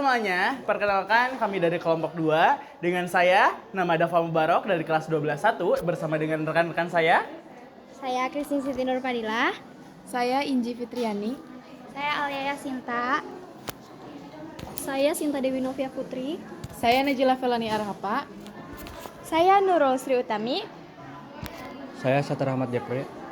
semuanya, perkenalkan kami dari kelompok 2 dengan saya, nama Dava Mubarok dari kelas 12-1 bersama dengan rekan-rekan saya. Saya Christine Siti Nur Fadilah. Saya Inji Fitriani. Saya Alia Sinta. Saya Sinta Dewi Novia Putri. Saya Najila Felani Arhapa. Saya Nurul Sri Utami. Saya Satar Ahmad Jakri.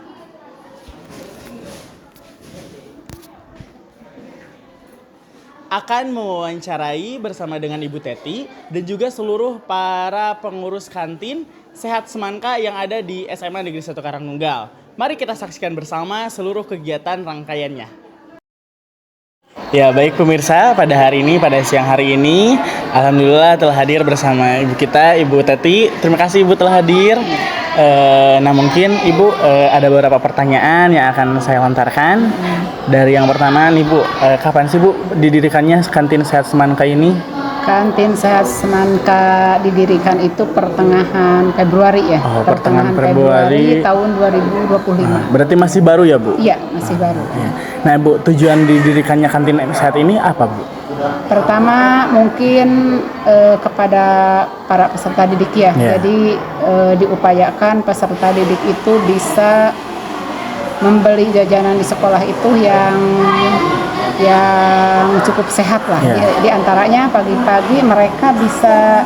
Akan mewawancarai bersama dengan Ibu Teti dan juga seluruh para pengurus kantin Sehat Semangka yang ada di SMA Negeri 1 Karangnunggal. Mari kita saksikan bersama seluruh kegiatan rangkaiannya. Ya baik pemirsa, pada hari ini, pada siang hari ini, alhamdulillah telah hadir bersama Ibu kita, Ibu Teti. Terima kasih Ibu telah hadir. Nah mungkin Ibu ada beberapa pertanyaan yang akan saya lontarkan. Dari yang pertama nih Bu, kapan sih Bu didirikannya kantin Sehat Semangka ini? Kantin Sehat Semangka didirikan itu pertengahan Februari ya. Oh, pertengahan Februari tahun 2025. Berarti masih baru ya Bu? Iya, masih baru. Ya. Nah Bu, tujuan didirikannya kantin sehat ini apa Bu? Pertama mungkin kepada para peserta didik ya. Jadi diupayakan peserta didik itu bisa membeli jajanan di sekolah itu yang cukup sehat lah. Di antaranya pagi-pagi mereka bisa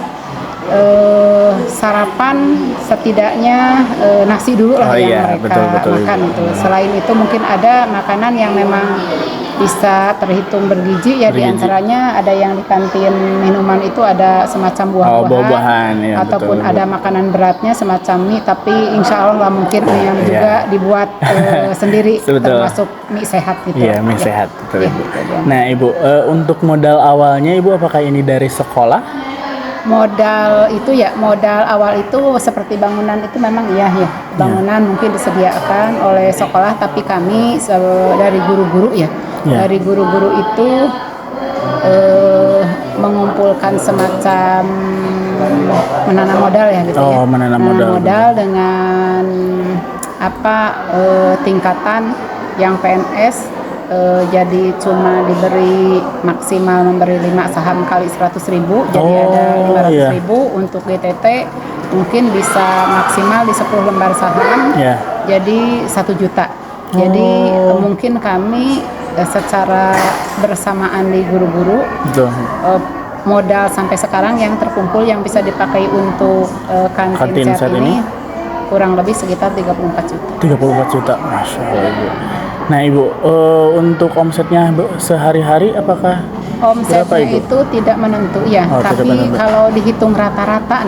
sarapan setidaknya nasi dulu lah yang mereka makan itu. Selain itu mungkin ada makanan yang memang bisa terhitung bergizi ya, di antaranya ada yang di kantin minuman itu ada semacam buah-buahan ataupun ada makanan beratnya semacam mie, tapi insya Allah mungkin yang juga dibuat sendiri termasuk mie sehat gitu. Iya, mie sehat. Betul, Ibu. Nah Ibu, untuk modal awalnya Ibu apakah ini dari sekolah? Modal awal itu seperti bangunan itu memang iya ya, bangunan mungkin disediakan oleh sekolah, tapi kami dari guru-guru dari guru-guru itu mengumpulkan semacam menanam modal ya gitu ya, menanam modal dengan tingkatan yang PNS. Jadi cuma diberi maksimal memberi 5 saham kali 100.000, jadi ada 500.000. Untuk GTT mungkin bisa maksimal di 10 lembar saham, jadi 1 juta. Jadi mungkin kami secara bersamaan di guru-guru modal sampai sekarang yang terkumpul yang bisa dipakai untuk kantin sehat ini kurang lebih sekitar 34 juta. 34 juta, Masya Allah Ibu. Nah Ibu, untuk omsetnya sehari-hari apakah omsetnya itu tidak menentu ya, tapi kalau dihitung rata-rata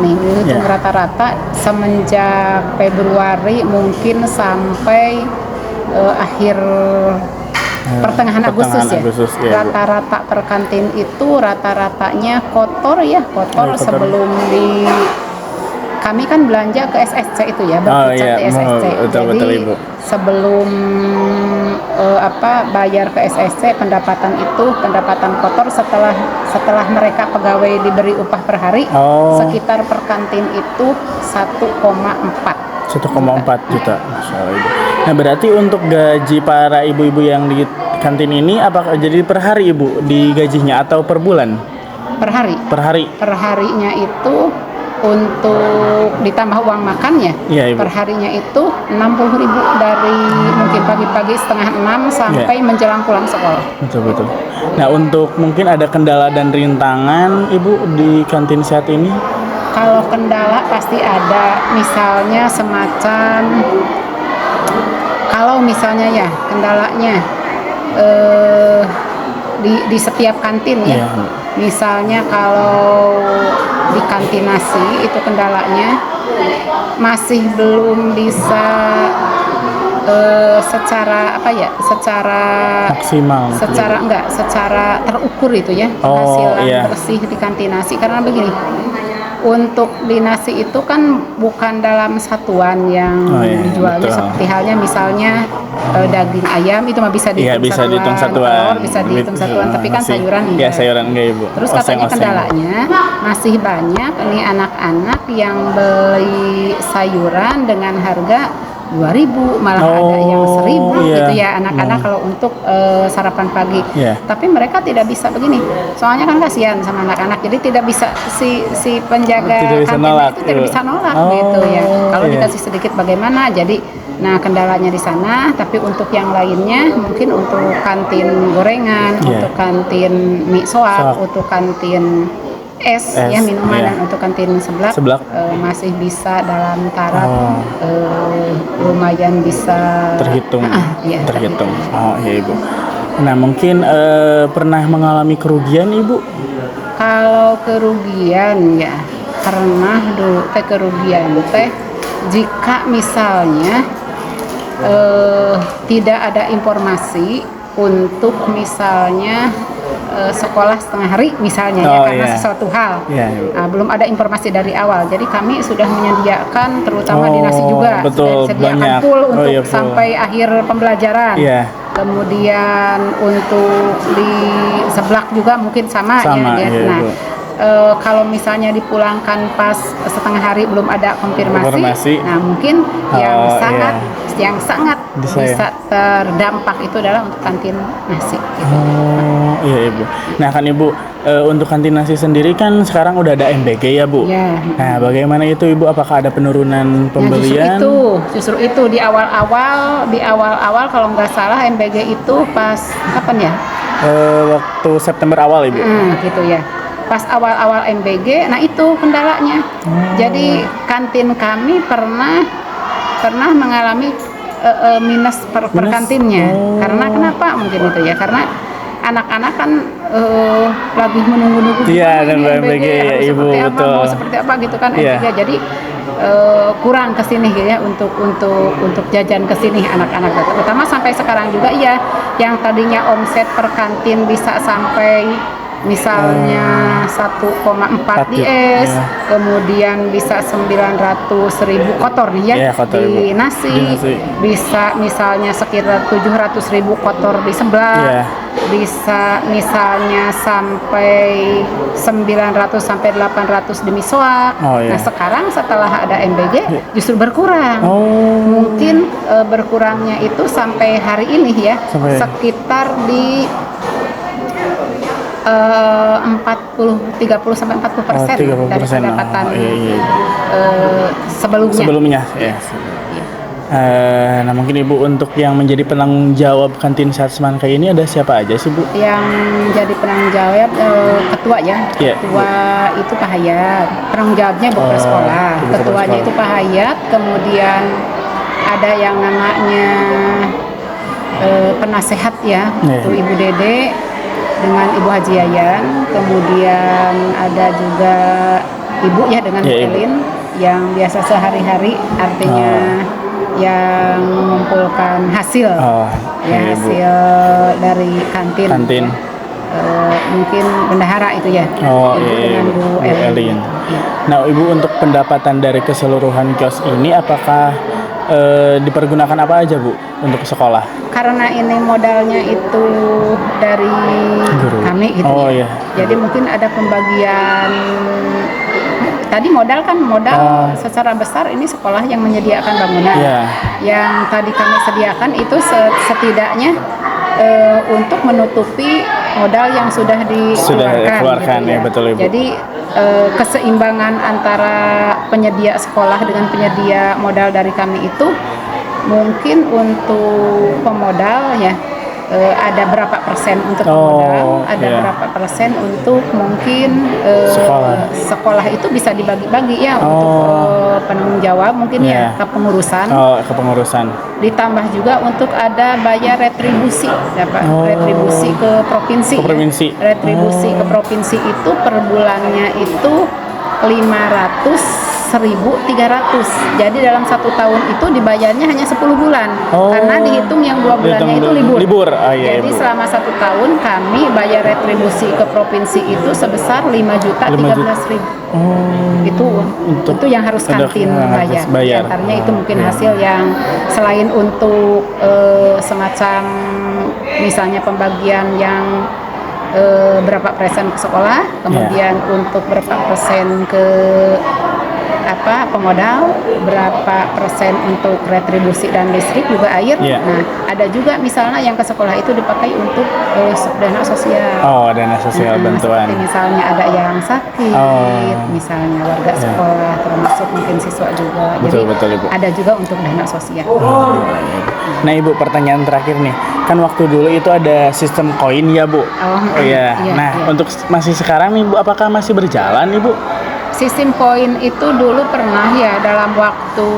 rata-rata semenjak Februari mungkin sampai akhir pertengahan Agustus ya. Rata-rata per kantin itu rata-ratanya kotor sebelum kami kan belanja ke SSC itu ya, berpusat di SSC. Jadi sebelum bayar ke SSC pendapatan kotor setelah mereka pegawai diberi upah per hari sekitar per kantin itu 1,4 juta. Masya Allah Ibu. Nah berarti untuk gaji para ibu-ibu yang di kantin ini apakah jadi per hari Ibu digajinya atau per bulan? Per hari. Per harinya itu untuk ditambah uang makannya, per harinya itu 60.000 dari mungkin pagi-pagi setengah 6 sampai menjelang pulang sekolah. Betul. Nah untuk mungkin ada kendala dan rintangan Ibu di kantin sehat ini? Kalau kendala pasti ada, misalnya semacam kalau misalnya ya kendalanya di setiap kantin ya. Misalnya kalau di kantin nasi itu kendalanya masih belum bisa secara maksimal, secara terukur itu ya, penghasilan bersih di kantin nasi. Karena begini, untuk di nasi itu kan bukan dalam satuan yang dijualnya, seperti halnya misalnya daging ayam itu mah bisa dihitung satuan, telur bisa dihitung satuan, tapi kan sayuran enggak. Sayuran enggak Ibu. Terus katanya kendalanya masih banyak nih anak-anak yang beli sayuran dengan harga 2.000, malah ada yang 1.000 iya. gitu ya anak-anak kalau untuk sarapan pagi. Iya. Tapi mereka tidak bisa begini. Soalnya kan kasihan sama anak-anak. Jadi tidak bisa si penjaga Tidak bisa kantin nolak, itu tidak iya. bisa nolak Oh, gitu ya. Kalau iya. dikasih sedikit bagaimana? Jadi kendalanya di sana, tapi untuk yang lainnya mungkin untuk kantin gorengan, Iya. untuk kantin mie soak, Soak. untuk kantin es ya minuman iya. dan untuk kantin seblak, Seblak. masih bisa dalam taraf Oh. lumayan bisa Terhitung. iya, Terhitung. Oh iya Ibu. Nah mungkin pernah mengalami kerugian Ibu? Kalau kerugian ya pernah dulu kerugian jika misalnya tidak ada informasi untuk misalnya sekolah setengah hari misalnya ya Oh, karena iya. sesuatu hal. Iya, Ibu. Belum ada informasi dari awal. Jadi kami sudah menyediakan terutama di nasi juga betul, sudah disediakan banyak. full Oh, untuk iya, full. sampai akhir pembelajaran. Iya. Kemudian untuk di seblak juga mungkin sama Sama, ya. iya, Nah, Ibu. kalau misalnya dipulangkan pas setengah hari belum ada konfirmasi, Konfirmasi. nah mungkin yang sangat Bisa, bisa ya. terdampak itu adalah untuk kantin nasi. Gitu. Oh iya Ibu. Nah kan Ibu untuk kantin nasi sendiri kan sekarang udah ada MBG ya Bu. Ya. Nah bagaimana itu Ibu? Apakah ada penurunan pembelian? Justru itu di awal-awal kalau nggak salah MBG itu pas kapan ya? Waktu September awal Ibu. Gitu ya. Pas awal-awal MBG, nah itu kendalanya. Jadi kantin kami pernah mengalami minus per Minus? kantinnya. Oh. Karena kenapa mungkin itu ya? Karena anak-anak kan lagi menunggu-nunggu Iya, ini dan MBG ya, harus Ibu, seperti apa, betul. mau seperti apa gitu kan Iya. MBG. Jadi kurang ke sini gitu ya untuk jajan ke sini anak-anak, terutama sampai sekarang juga ya yang tadinya omset per kantin bisa sampai misalnya 1,4 di es, ya. kemudian bisa 900.000 kotor nih ya, Iya, kotor, di Ibu. nasi, Di nasi. bisa misalnya sekitar 700.000 kotor di seblak, Iya. bisa misalnya sampai 900 sampai 800 di misoak. Oh, iya. Nah sekarang setelah ada MBG justru berkurang. Oh. Mungkin berkurangnya itu sampai hari ini ya Sampai- sekitar di 30 sampai 40% dari 30%. pendapatan Iya. sebelumnya. Sebelumnya ya. Nah mungkin Ibu untuk yang menjadi penanggung jawab kantin Sehat Semangka ini ada siapa aja sih Bu? Yang jadi penanggung jawab ketua ya. Iya. Ketua itu Pak Hayat. Penanggung jawabnya Bu Kepala Sekolah. Ibu Kepala Ketuanya Sekolah. itu Pak Hayat. Kemudian ada yang namanya penasehat ya, Iya. itu Ibu Dede dengan Ibu Haji Yayan. Kemudian ada juga Ibu ya dengan Bu Iya, Ibu. Elin yang biasa sehari-hari artinya yang mengumpulkan hasil. Oh, Ya, iya, Ibu. hasil dari kantin. Kantin. Mungkin bendahara itu ya. Oh Ibu iya, dengan Ibu. Bu Bu Elin. Elin. Iya. Nah Ibu untuk pendapatan dari keseluruhan kios ini apakah dipergunakan apa aja Bu untuk sekolah? Karena ini modalnya itu dari Guru. kami gitu. Oh, ya. iya. Jadi mungkin ada pembagian tadi modal secara besar ini sekolah yang menyediakan bangunan. Iya. Yang tadi kami sediakan itu setidaknya untuk menutupi modal yang sudah dikeluarkan ya, betul, Ibu. Jadi keseimbangan antara penyedia sekolah dengan penyedia modal dari kami itu mungkin untuk pemodal ya ada berapa persen untuk pemodal, ada iya. berapa persen untuk mungkin sekolah itu bisa dibagi-bagi ya untuk penanggung jawab mungkin Iya. ya kepengurusan. Kepengurusan. Ditambah juga untuk ada bayar retribusi, ya Pak. Retribusi ke provinsi. Ke provinsi. Ya. Retribusi ke provinsi itu per bulannya itu 1.300. Jadi dalam 1 tahun itu dibayarnya hanya 10 bulan. Karena dihitung yang 2 bulannya itu libur. Libur. Iya, Jadi Ibu. selama 1 tahun kami bayar retribusi ke provinsi itu sebesar 5.013.000. Itu yang harus kantin bayar. Di antaranya itu mungkin hasil yang selain untuk semacam misalnya pembagian yang berapa persen ke sekolah, kemudian untuk berapa persen ke pemodal, berapa persen untuk retribusi dan listrik juga air. Iya. Nah, ada juga misalnya yang ke sekolah itu dipakai untuk dana sosial. Oh, dana sosial bantuan. Seperti misalnya ada yang sakit, misalnya warga sekolah, termasuk mungkin siswa juga. Betul, Jadi betul, Ibu. ada juga untuk dana sosial. Nah Ibu, pertanyaan terakhir nih, kan waktu dulu itu ada sistem koin ya Bu? Iya. Nah iya. untuk masih sekarang nih Bu, apakah masih berjalan Ibu? Sistem koin itu dulu pernah ya dalam waktu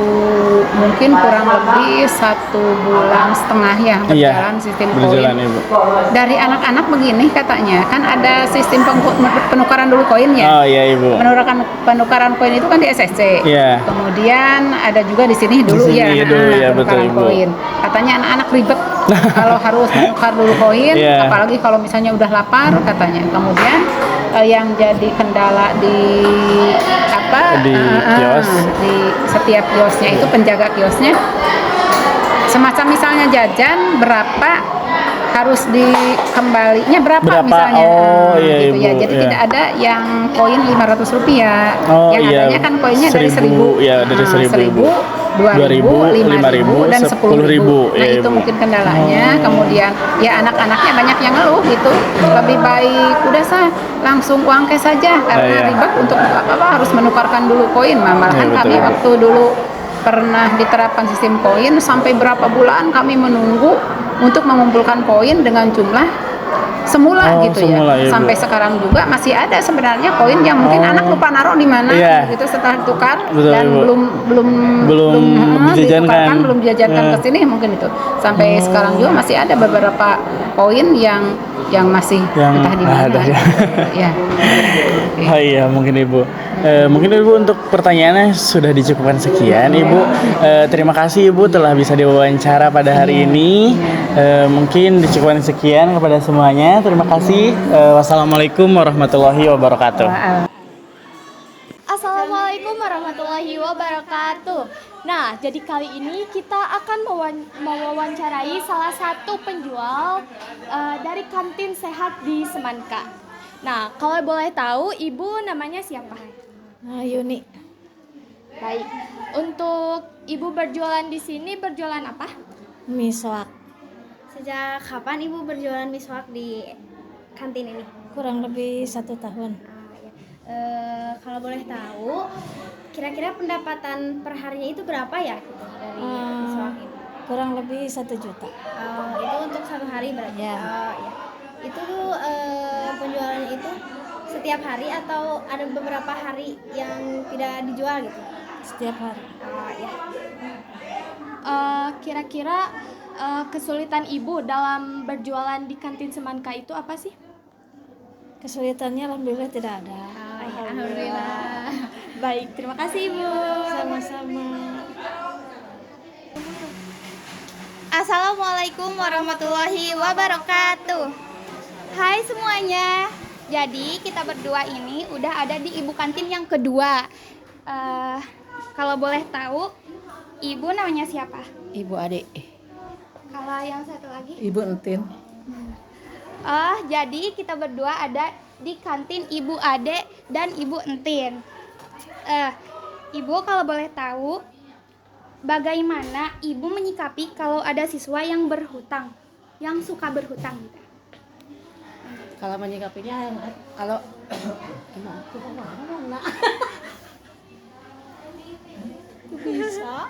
mungkin kurang lebih 1,5 bulan ya berjalan sistem berjalan, koin. Ibu. Dari anak-anak begini katanya, kan ada sistem penukaran dulu koin ya. Oh iya Ibu. Penukaran koin itu kan di SSC. Iya. Kemudian ada juga di sini dulu Di sini ya, dulu ya, betul, penukaran Ibu. koin. Katanya anak-anak ribet kalau harus menukar dulu koin, Iya. apalagi kalau misalnya udah lapar katanya. Kemudian yang jadi kendala di kios, di setiap kiosnya itu penjaga kiosnya semacam misalnya jajan berapa harus dikembalinya berapa misalnya iya, gitu ya. Ibu, Jadi iya. tidak ada yang koin Rp500 Oh, yang iya. adanya kan koinnya dari 1.000, ya, dari 1.000, Ibu. 2.000, 5.000, dan 10.000. Nah, ya, itu Ibu. mungkin kendalanya. Kemudian ya anak-anaknya banyak yang ngeluh gitu. Lebih baik udah langsung uang cash saja karena iya. ribet untuk harus menukarkan dulu koin. Malahan Iya, betul, kami Ibu. waktu dulu pernah diterapkan sistem koin sampai berapa bulan kami menunggu untuk mengumpulkan koin dengan jumlah semula gitu semula, ya. iya, Bu. Sampai sekarang juga masih ada sebenarnya koin yang mungkin anak lupa naruh di mana Iya. gitu setelah ditukar Betul, dan Ibu. belum dijajankan. belum dijajankan ke sini mungkin itu. Sampai sekarang juga masih ada beberapa koin yang masih entah di mana. ada ya. Ya. Oh iya, mungkin Ibu. Mungkin Ibu untuk pertanyaannya sudah dicukupkan sekian Ibu. Terima kasih Ibu telah bisa diwawancara pada hari ini. Mungkin dicukupkan sekian kepada semuanya. Terima kasih. Wassalamualaikum warahmatullahi wabarakatuh. Assalamualaikum warahmatullahi wabarakatuh. Nah, jadi kali ini kita akan mewawancarai salah satu penjual dari kantin sehat di Semanka. Nah, kalau boleh tahu, Ibu namanya siapa? Yuni. Baik. Untuk Ibu berjualan di sini berjualan apa? Miswak. Sejak kapan Ibu berjualan miswak di kantin ini? Kurang lebih 1 tahun. Kalau boleh tahu, kira-kira pendapatan per harinya itu berapa ya gitu, dari miswak ini? Kurang lebih 1 juta. Itu untuk satu hari berarti? Ya. Ya. Itu penjualannya itu setiap hari atau ada beberapa hari yang tidak dijual gitu? Setiap hari. Ya. Kira-kira kesulitan Ibu dalam berjualan di kantin Semanka itu apa sih? Kesulitannya alhamdulillah tidak ada. Alhamdulillah. Baik, terima kasih Ibu. Sama-sama. Assalamualaikum warahmatullahi wabarakatuh. Hai semuanya. Jadi kita berdua ini udah ada di ibu kantin yang kedua. Kalau boleh tahu, Ibu namanya siapa? Ibu Ade. Kalau yang satu lagi? Ibu Entin. Jadi kita berdua ada di kantin Ibu Ade dan Ibu Entin. Ibu kalau boleh tahu, bagaimana Ibu menyikapi kalau ada siswa yang berhutang, yang suka berhutang gitu? Kalau menyikapinya kalau Bisa.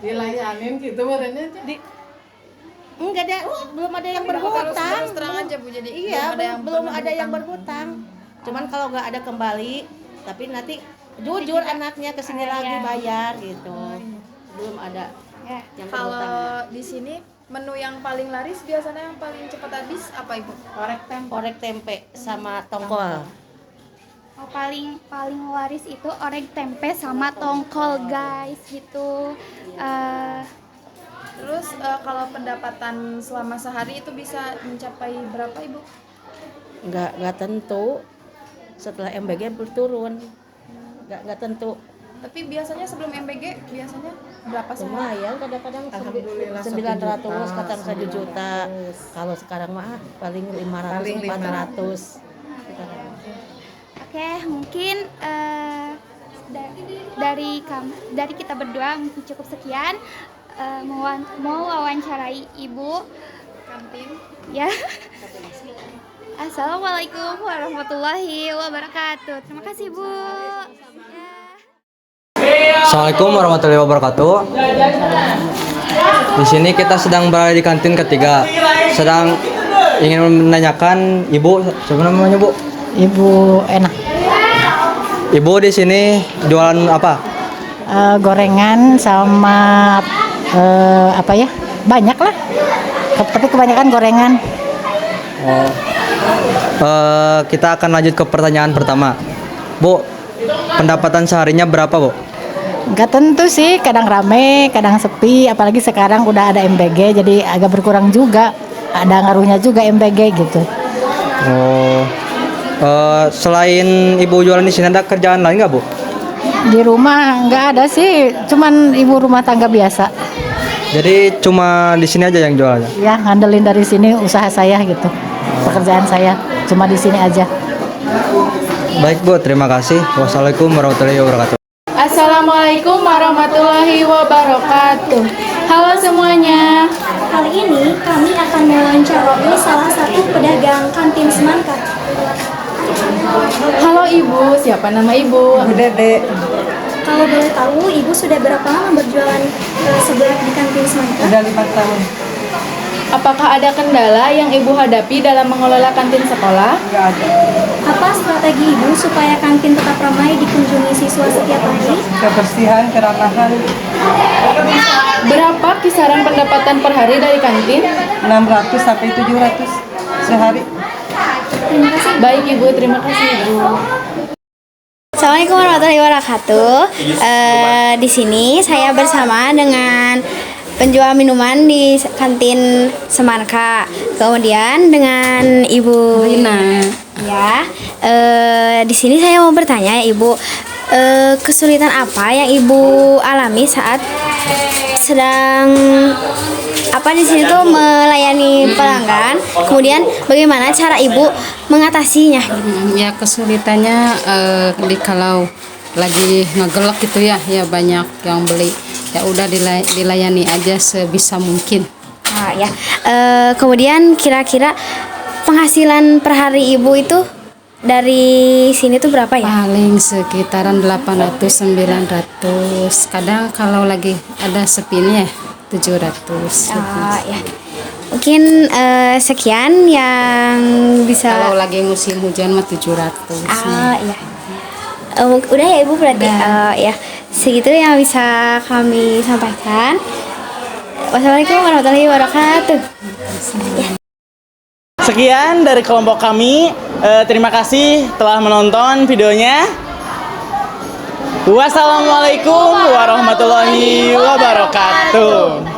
Dilayanin gitu badannya jadi. Enggak ada, belum ada yang berhutang. Terus terang aja Bu, jadi Iya, belum ada yang berhutang. berhutang. Cuman kalau nggak ada kembali, tapi nanti jujur anaknya kesini lagi bayar gitu. Belum ada Ya. yang berhutang. Kalau di sini menu yang paling laris biasanya yang paling cepat habis apa Ibu? Orek tempe sama tongkol. Paling laris itu orek tempe sama tongkol guys gitu. Terus kalau pendapatan selama sehari itu bisa mencapai berapa Ibu? Nggak tentu. Setelah MBG berturun. Nggak tentu. Tapi biasanya sebelum MBG biasanya berapa sih? Lumayan kadang-kadang 900, kadang 1 juta. Kalau sekarang mah paling 500, 400. Oke, mungkin dari kita berdua mungkin cukup sekian. Mau wawancarai Ibu Kantin. ya. Assalamualaikum warahmatullahi wabarakatuh. Terima kasih Bu. Assalamualaikum warahmatullahi wabarakatuh. Di sini kita sedang berada di kantin ketiga. Sedang ingin menanyakan Ibu, siapa namanya Bu? Ibu enak. Ibu di sini jualan apa? Gorengan sama apa ya? Banyak lah. Tapi kebanyakan gorengan. Kita akan lanjut ke pertanyaan pertama. Bu, pendapatan seharinya berapa, Bu? Nggak tentu sih, kadang rame, kadang sepi. Apalagi sekarang udah ada MBG, jadi agak berkurang juga. Ada ngaruhnya juga MBG gitu. Selain Ibu jualan di sini ada kerjaan lain nggak, Bu? Di rumah nggak ada sih, cuman ibu rumah tangga biasa. Jadi cuma di sini aja yang jualannya? Ya, ngandelin dari sini usaha saya gitu. Pekerjaan saya cuma di sini aja. Baik, Bu, terima kasih. Wassalamualaikum warahmatullahi wabarakatuh. Assalamualaikum warahmatullahi wabarakatuh. Halo semuanya. Kali ini kami akan mewawancarai salah satu pedagang kantin Semangka. Halo Ibu, siapa nama Ibu? Bu Dede. Kalau boleh tahu, Ibu sudah berapa lama berjualan seblak di kantin Semangka? Udah 5 tahun. Apakah ada kendala yang Ibu hadapi dalam mengelola kantin sekolah? Nggak ada. Apa strategi Ibu supaya kantin tetap ramai dikunjungi siswa setiap hari? Kebersihan, keramahan. Berapa kisaran pendapatan per hari dari kantin? 600 sampai 700 sehari. Terima kasih. Baik Ibu, terima kasih Ibu. Assalamualaikum warahmatullahi wabarakatuh. Di sini saya bersama dengan penjual minuman di kantin Semangka. Kemudian dengan Ibu Rina. Ya, di sini saya mau bertanya Ibu, kesulitan apa yang Ibu alami saat sedang di sini tuh melayani pelanggan. Kemudian bagaimana cara Ibu mengatasinya? Ya kesulitannya kalau lagi ngegelek gitu ya banyak yang beli, ya udah dilayani aja sebisa mungkin. Ya. Kemudian kira-kira penghasilan per hari Ibu itu dari sini tuh berapa ya? Paling sekitaran 800-900. Kadang kalau lagi ada sepinya 700. Ya. Mungkin sekian yang bisa. Kalau lagi musim hujan mah 700. Ya. Udah ya Ibu berarti. Ya. Segitu yang bisa kami sampaikan. Wassalamualaikum warahmatullahi wabarakatuh. Sekian dari kelompok kami. Terima kasih telah menonton videonya. Wassalamualaikum warahmatullahi wabarakatuh.